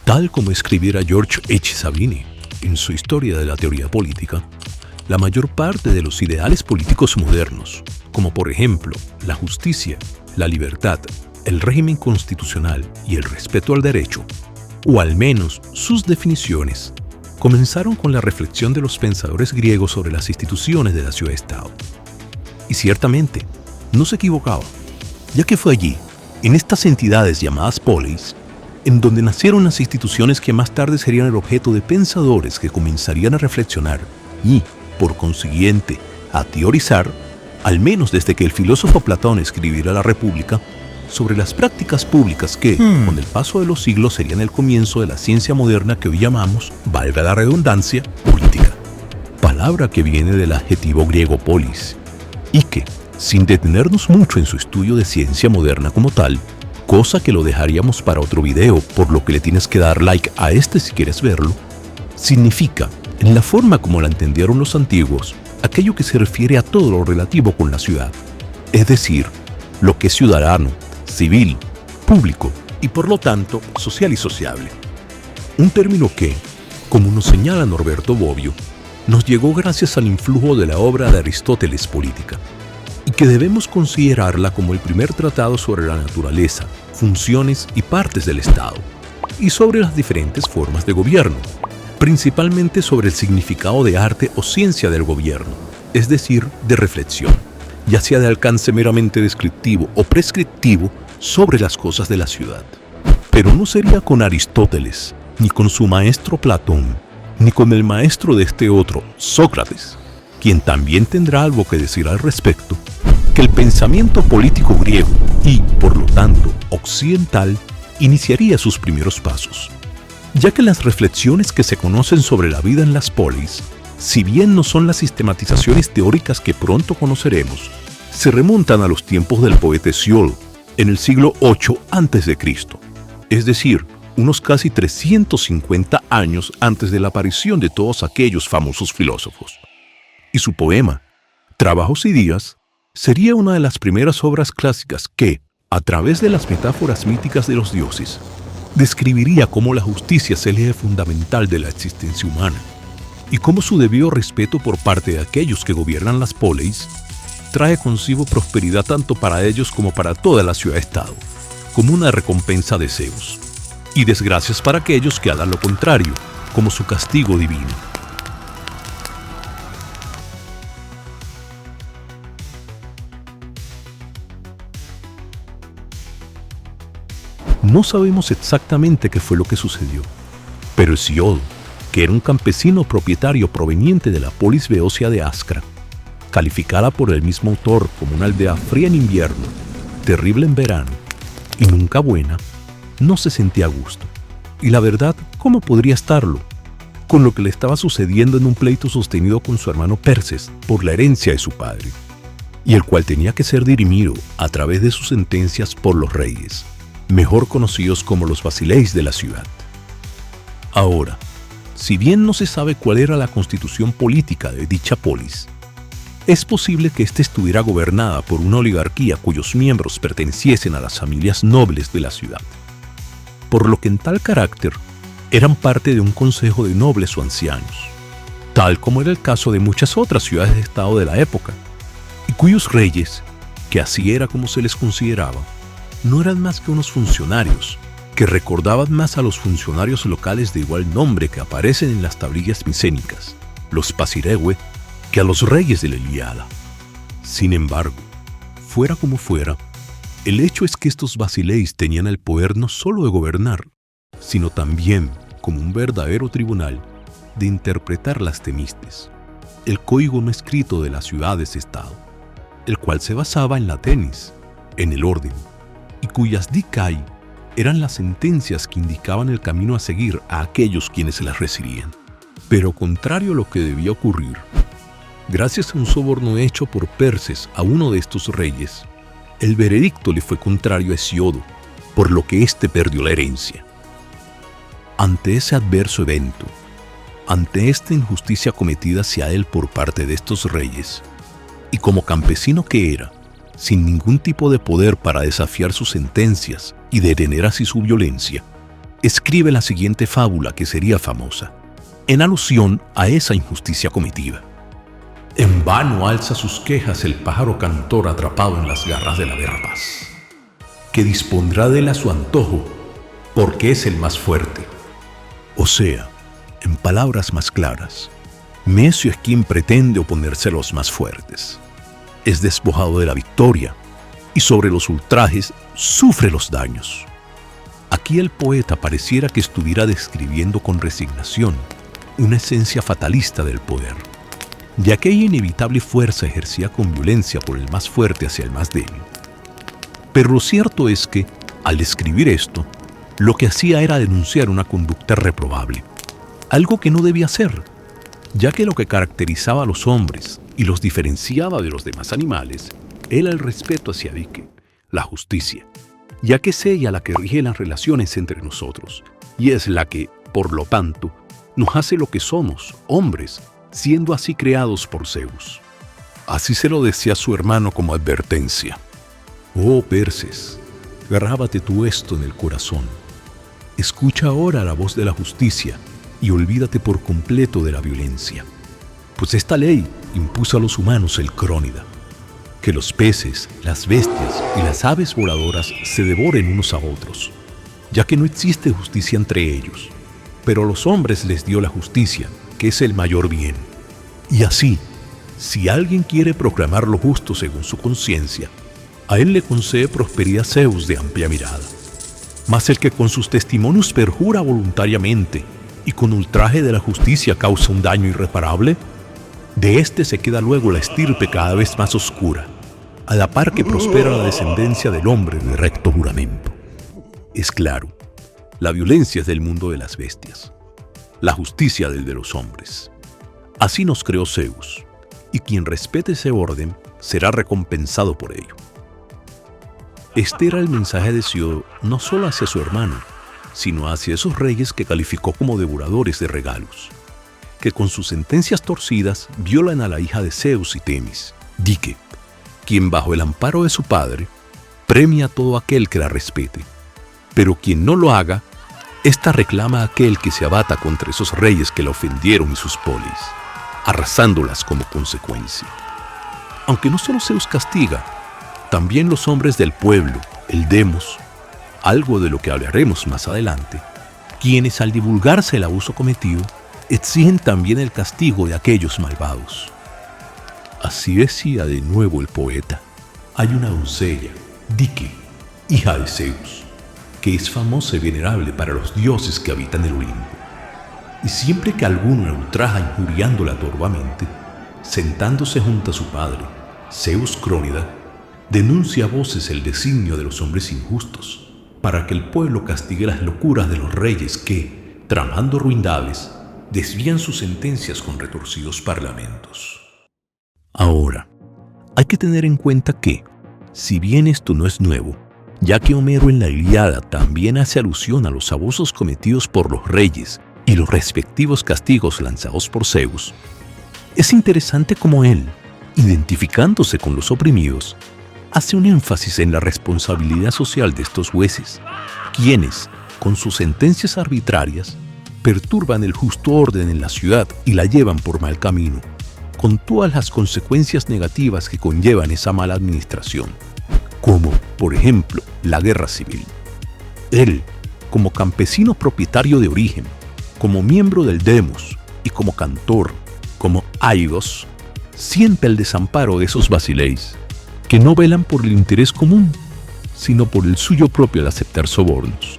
Tal como escribiera George H. Sabine en su Historia de la Teoría Política, la mayor parte de los ideales políticos modernos, como por ejemplo la justicia, la libertad, el régimen constitucional y el respeto al derecho, o al menos sus definiciones, comenzaron con la reflexión de los pensadores griegos sobre las instituciones de la ciudad-estado. Y ciertamente, no se equivocaba, ya que fue allí, en estas entidades llamadas polis, en donde nacieron las instituciones que más tarde serían el objeto de pensadores que comenzarían a reflexionar y, por consiguiente, a teorizar, al menos desde que el filósofo Platón escribiera La República, sobre las prácticas públicas que, con el paso de los siglos, serían el comienzo de la ciencia moderna que hoy llamamos, valga la redundancia, política. Palabra que viene del adjetivo griego polis, y que, sin detenernos mucho en su estudio de ciencia moderna como tal, cosa que lo dejaríamos para otro video, por lo que le tienes que dar like a este si quieres verlo, significa, en la forma como la entendieron los antiguos, aquello que se refiere a todo lo relativo con la ciudad, es decir, lo que es ciudadano, civil, público y por lo tanto social y sociable. Un término que, como nos señala Norberto Bobbio, nos llegó gracias al influjo de la obra de Aristóteles Política, y que debemos considerarla como el primer tratado sobre la naturaleza, funciones y partes del Estado, y sobre las diferentes formas de gobierno, principalmente sobre el significado de arte o ciencia del gobierno, es decir, de reflexión, ya sea de alcance meramente descriptivo o prescriptivo sobre las cosas de la ciudad. Pero no sería con Aristóteles, ni con su maestro Platón, ni con el maestro de este otro, Sócrates, quien también tendrá algo que decir al respecto, que el pensamiento político griego y, por lo tanto, occidental, iniciaría sus primeros pasos, ya que las reflexiones que se conocen sobre la vida en las polis, si bien no son las sistematizaciones teóricas que pronto conoceremos, se remontan a los tiempos del poeta Hesiod, en el siglo VIII a.C., es decir, unos casi 350 años antes de la aparición de todos aquellos famosos filósofos. Y su poema, Trabajos y Días, sería una de las primeras obras clásicas que, a través de las metáforas míticas de los dioses, describiría cómo la justicia es el eje fundamental de la existencia humana y cómo su debido respeto por parte de aquellos que gobiernan las polis trae consigo prosperidad tanto para ellos como para toda la ciudad-estado, como una recompensa de Zeus, y desgracias para aquellos que hagan lo contrario, como su castigo divino. No sabemos exactamente qué fue lo que sucedió, pero Hesíodo, que era un campesino propietario proveniente de la polis beocia de Ascra, calificada por el mismo autor como una aldea fría en invierno, terrible en verano y nunca buena, no se sentía a gusto. Y la verdad, ¿cómo podría estarlo? Con lo que le estaba sucediendo en un pleito sostenido con su hermano Perses por la herencia de su padre, y el cual tenía que ser dirimido a través de sus sentencias por los reyes, mejor conocidos como los basileis de la ciudad. Ahora, si bien no se sabe cuál era la constitución política de dicha polis, es posible que ésta estuviera gobernada por una oligarquía cuyos miembros perteneciesen a las familias nobles de la ciudad, por lo que en tal carácter eran parte de un consejo de nobles o ancianos, tal como era el caso de muchas otras ciudades de estado de la época, y cuyos reyes, que así era como se les consideraba, no eran más que unos funcionarios, que recordaban más a los funcionarios locales de igual nombre que aparecen en las tablillas micénicas, los Pasiregue, que a los reyes de la Ilíada. Sin embargo, fuera como fuera, el hecho es que estos basileis tenían el poder no solo de gobernar, sino también, como un verdadero tribunal, de interpretar las temistes, el código no escrito de las ciudades-estado, el cual se basaba en la tenis, en el orden, y cuyas dicai eran las sentencias que indicaban el camino a seguir a aquellos quienes las recibían. Pero contrario a lo que debía ocurrir, gracias a un soborno hecho por Perses a uno de estos reyes, el veredicto le fue contrario a Hesíodo, por lo que éste perdió la herencia. Ante ese adverso evento, ante esta injusticia cometida hacia él por parte de estos reyes, y como campesino que era, sin ningún tipo de poder para desafiar sus sentencias y detener así su violencia, escribe la siguiente fábula que sería famosa, en alusión a esa injusticia cometida. En vano alza sus quejas el pájaro cantor atrapado en las garras del aberpaz, que dispondrá de él a su antojo, porque es el más fuerte. O sea, en palabras más claras, necio es quien pretende oponerse a los más fuertes. Es despojado de la victoria y sobre los ultrajes sufre los daños. Aquí el poeta pareciera que estuviera describiendo con resignación una esencia fatalista del poder, de aquella inevitable fuerza ejercida con violencia por el más fuerte hacia el más débil. Pero lo cierto es que, al escribir esto, lo que hacía era denunciar una conducta reprobable, algo que no debía hacer, ya que lo que caracterizaba a los hombres y los diferenciaba de los demás animales era el respeto hacia Dike, la justicia, ya que es ella la que rige las relaciones entre nosotros, y es la que, por lo tanto, nos hace lo que somos, hombres, siendo así creados por Zeus. Así se lo decía a su hermano como advertencia. Oh Perses, grábate tú esto en el corazón. Escucha ahora la voz de la justicia y olvídate por completo de la violencia. Pues esta ley impuso a los humanos el crónida, que los peces, las bestias y las aves voladoras se devoren unos a otros, ya que no existe justicia entre ellos, pero a los hombres les dio la justicia, que es el mayor bien. Y así, si alguien quiere proclamar lo justo según su conciencia, a él le concede prosperidad Zeus de amplia mirada. Mas el que con sus testimonios perjura voluntariamente y con ultraje de la justicia causa un daño irreparable, de éste se queda luego la estirpe cada vez más oscura, a la par que prospera la descendencia del hombre de recto juramento. Es claro, la violencia es del mundo de las bestias, la justicia del de los hombres. Así nos creó Zeus, y quien respete ese orden será recompensado por ello. Este era el mensaje de Siodo no solo hacia su hermano, sino hacia esos reyes que calificó como devoradores de regalos, que con sus sentencias torcidas violan a la hija de Zeus y Temis, Dike, quien bajo el amparo de su padre premia a todo aquel que la respete, pero quien no lo haga, ésta reclama a aquel que se abata contra esos reyes que la ofendieron y sus polis, arrasándolas como consecuencia. Aunque no solo Zeus castiga, también los hombres del pueblo, el demos, algo de lo que hablaremos más adelante, quienes al divulgarse el abuso cometido, exigen también el castigo de aquellos malvados. Así decía de nuevo el poeta. Hay una doncella, Dike, hija de Zeus, que es famosa y venerable para los dioses que habitan el Olimpo. Y siempre que alguno la ultraja injuriándola torvamente, sentándose junto a su padre, Zeus Crónida, denuncia a voces el designio de los hombres injustos, para que el pueblo castigue las locuras de los reyes que, tramando ruindades, desvían sus sentencias con retorcidos parlamentos. Ahora, hay que tener en cuenta que, si bien esto no es nuevo, ya que Homero en la Ilíada también hace alusión a los abusos cometidos por los reyes y los respectivos castigos lanzados por Zeus, es interesante cómo él, identificándose con los oprimidos, hace un énfasis en la responsabilidad social de estos jueces, quienes, con sus sentencias arbitrarias, perturban el justo orden en la ciudad y la llevan por mal camino, con todas las consecuencias negativas que conllevan esa mala administración, como, por ejemplo, la guerra civil. Él, como campesino propietario de origen, como miembro del demos y como cantor, como aidos, siente el desamparo de esos basileis, que no velan por el interés común, sino por el suyo propio al aceptar sobornos,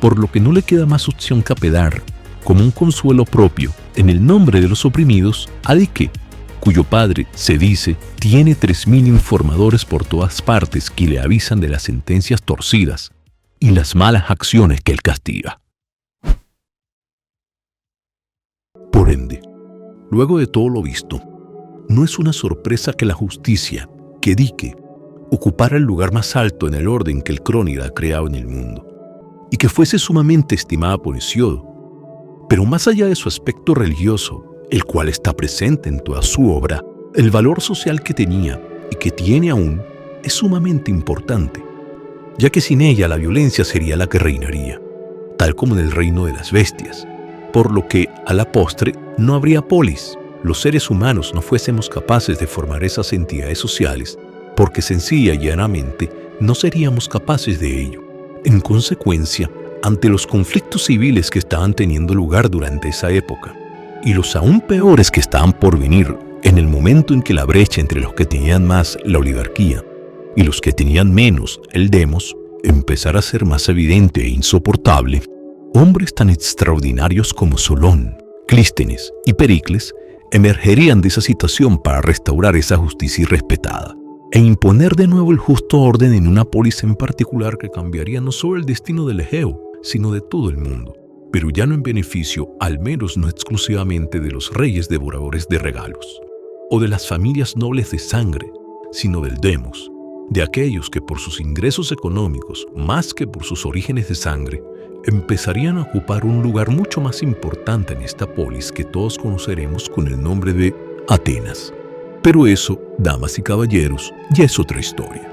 por lo que no le queda más opción que apedar, como un consuelo propio, en el nombre de los oprimidos, a Dike, cuyo padre, se dice, tiene 3.000 informadores por todas partes que le avisan de las sentencias torcidas y las malas acciones que él castiga. Por ende, luego de todo lo visto, no es una sorpresa que la justicia, que Dike, ocupara el lugar más alto en el orden que el Crónida ha creado en el mundo, y que fuese sumamente estimada por Hesiodo. Pero más allá de su aspecto religioso, el cual está presente en toda su obra, el valor social que tenía y que tiene aún es sumamente importante, ya que sin ella la violencia sería la que reinaría, tal como en el reino de las bestias, por lo que, a la postre, no habría polis. Los seres humanos no fuésemos capaces de formar esas entidades sociales, porque sencilla y llanamente no seríamos capaces de ello. En consecuencia, ante los conflictos civiles que estaban teniendo lugar durante esa época, y los aún peores que estaban por venir, en el momento en que la brecha entre los que tenían más, la oligarquía, y los que tenían menos, el demos, empezara a ser más evidente e insoportable, hombres tan extraordinarios como Solón, Clístenes y Pericles emergerían de esa situación para restaurar esa justicia irrespetada e imponer de nuevo el justo orden en una polis en particular que cambiaría no solo el destino del Egeo, sino de todo el mundo, pero ya no en beneficio, al menos no exclusivamente, de los reyes devoradores de regalos, o de las familias nobles de sangre, sino del demos, de aquellos que por sus ingresos económicos, más que por sus orígenes de sangre, empezarían a ocupar un lugar mucho más importante en esta polis que todos conoceremos con el nombre de Atenas. Pero eso, damas y caballeros, ya es otra historia.